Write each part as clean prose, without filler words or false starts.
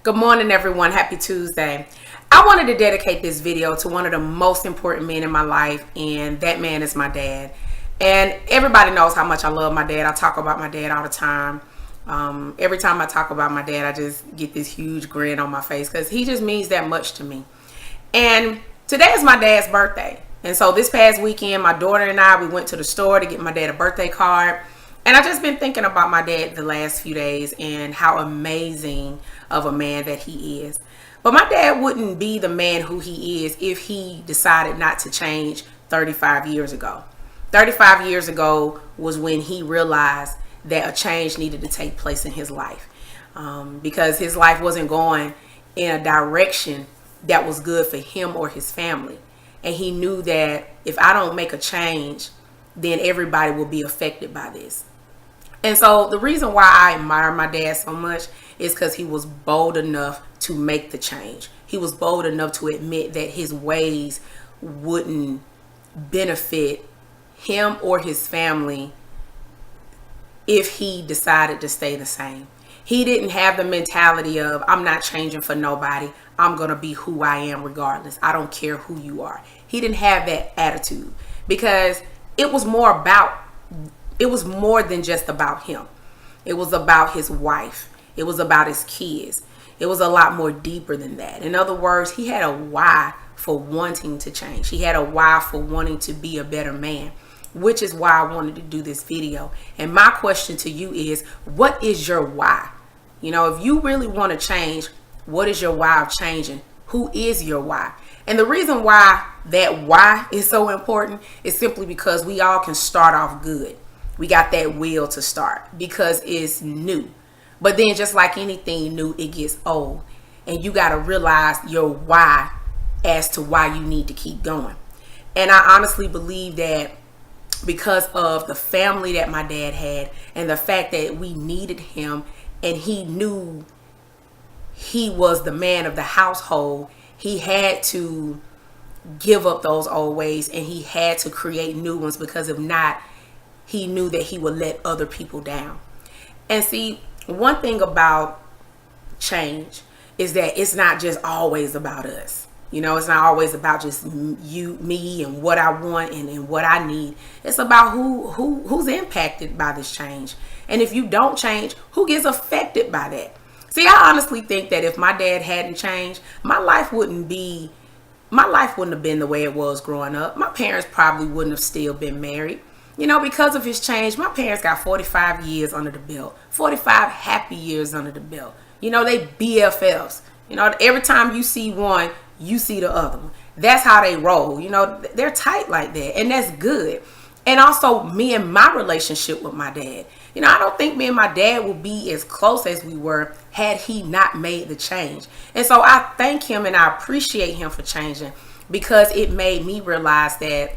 Good morning, everyone. Happy Tuesday. I wanted to dedicate this video to one of the most important men in my life, and that man is my dad. And everybody knows how much I love my dad. I talk about my dad all the time. Every time I talk about my dad, I just get this huge grin on my face because he just means that much to me. And today is my dad's birthday. And so this past weekend, my daughter and I, we went to the store to get my dad a birthday card. And I've just been thinking about my dad the last few days and how amazing of a man that he is. But my dad wouldn't be the man who he is if he decided not to change 35 years ago. 35 years ago was when he realized that a change needed to take place in his life, because his life wasn't going in a direction that was good for him or his family. And he knew that if I don't make a change, then everybody will be affected by this. And so the reason why I admire my dad so much is because he was bold enough to make the change. He was bold enough to admit that his ways wouldn't benefit him or his family if he decided to stay the same. He didn't have the mentality of, I'm not changing for nobody. I'm going to be who I am regardless. I don't care who you are. He didn't have that attitude because it was more than just about him. It was about his wife. It was about his kids. It was a lot more deeper than that. In other words, he had a why for wanting to change. He had a why for wanting to be a better man, which is why I wanted to do this video. And my question to you is, what is your why? You know, if you really want to change, what is your why of changing? Who is your why? And the reason why that why is so important is simply because we all can start off good. We got that will to start because it's new. But then just like anything new, it gets old. And you got to realize your why as to why you need to keep going. And I honestly believe that because of the family that my dad had and the fact that we needed him and he knew he was the man of the household, he had to give up those old ways and he had to create new ones, because if not, he knew that he would let other people down. And see, one thing about change is that it's not just always about us. You know, it's not always about just you, me, and what I want and what I need. It's about who's impacted by this change. And if you don't change, who gets affected by that? See, I honestly think that if my dad hadn't changed, my life wouldn't have been the way it was growing up. My parents probably wouldn't have still been married. You know, because of his change, my parents got 45 years under the belt, 45 happy years under the belt. You know, they BFFs. You know, every time you see one, you see the other one. That's how they roll. You know, they're tight like that, and that's good. And also me and my relationship with my dad. You know, I don't think me and my dad would be as close as we were had he not made the change. And so I thank him and I appreciate him for changing, because it made me realize that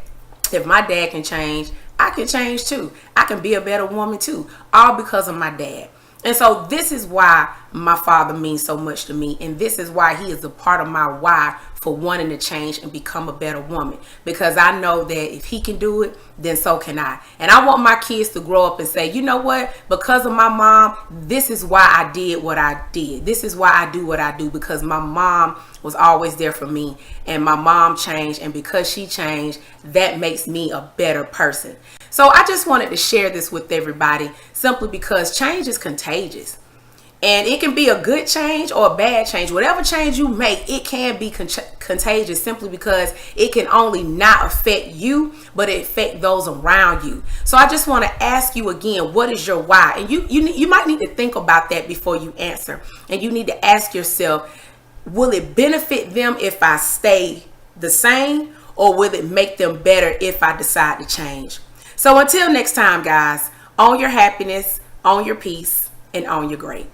if my dad can change, I can change too. I can be a better woman too, all because of my dad. And so this is why my father means so much to me. And this is why he is a part of my why for wanting to change and become a better woman. Because I know that if he can do it, then so can I. And I want my kids to grow up and say, you know what? Because of my mom, this is why I did what I did. This is why I do what I do, because my mom was always there for me. And my mom changed. And because she changed, that makes me a better person. So I just wanted to share this with everybody simply because change is contagious. And it can be a good change or a bad change. Whatever change you make, it can be contagious simply because it can only not affect you, but it affect those around you. So I just want to ask you again, what is your why? And you might need to think about that before you answer. And you need to ask yourself, will it benefit them if I stay the same, or will it make them better if I decide to change? So until next time, guys, own your happiness, own your peace, and own your great.